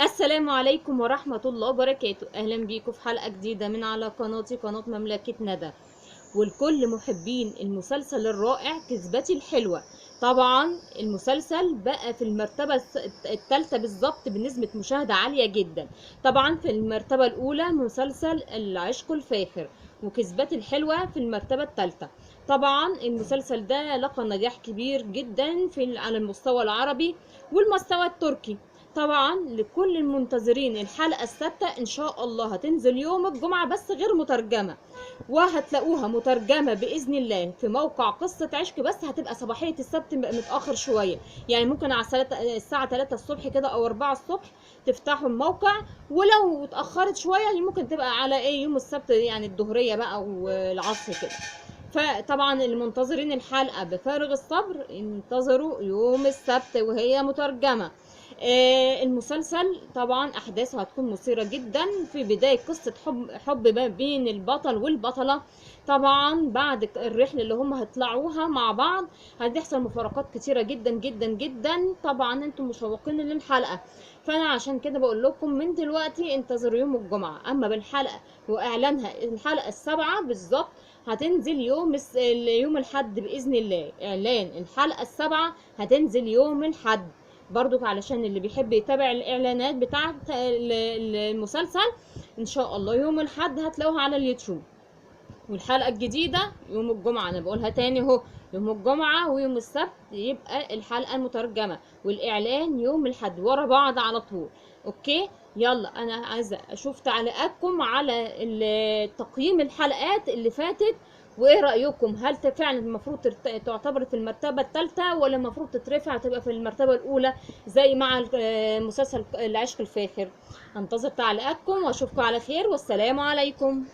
السلام عليكم ورحمة الله وبركاته. أهلا بيكم في حلقة جديدة من على قناتي قناة مملكة ندى، والكل محبين المسلسل الرائع كذبتي الحلوة. طبعا المسلسل بقى في المرتبة الثالثة بالظبط بنسبة مشاهدة عالية جدا. طبعا في المرتبة الأولى مسلسل العشق الفاخر، وكذبتي الحلوة في المرتبة الثالثة. طبعا المسلسل ده لقى نجاح كبير جدا على المستوى العربي والمستوى التركي. طبعا لكل المنتظرين الحلقة السادسة ان شاء الله هتنزل يوم الجمعة بس غير مترجمة، وهتلاقوها مترجمة بإذن الله في موقع قصة عشق، بس هتبقى صباحية السبت متأخر شوية، يعني ممكن على الساعة 3 الصبح كده أو 4 الصبح تفتحوا الموقع، ولو اتأخرت شوية ممكن تبقى على يوم السبت، يعني الظهرية بقى والعصر كده. فطبعا المنتظرين الحلقة بفارغ الصبر انتظروا يوم السبت وهي مترجمة. المسلسل طبعا احداثه هتكون مثيره جدا. في بدايه قصه حب ما بين البطل والبطله. طبعا بعد الرحله اللي هم هيطلعوها مع بعض هتحصل مفارقات كتيره جدا جدا جدا. طبعا انتم مشوقين للحلقه، فانا عشان كده بقول لكم من دلوقتي انتظروا يوم الجمعه. اما بالحلقه واعلانها الحلقه السابعه بالظبط هتنزل يوم الحد باذن الله. اعلان الحلقه السابعه هتنزل يوم الحد برضو، علشان اللي بيحب يتابع الاعلانات بتاعه المسلسل. ان شاء الله يوم الاحد هتلاقوها على اليوتيوب، والحلقه الجديده يوم الجمعه. انا بقولها تاني اهو، يوم الجمعه ويوم السبت يبقى الحلقه المترجمه، والاعلان يوم الاحد ورا بعض على طول. اوكي، يلا انا عايزه اشوف تعليقاتكم على تقييم الحلقات اللي فاتت، وايه رايكم؟ هل فعلا المفروض تعتبر في المرتبه الثالثه، ولا المفروض تترفع تبقى في المرتبه الاولى زي مع مسلسل العشق الفاخر؟ انتظر تعليقاتكم واشوفكم على خير، والسلام عليكم.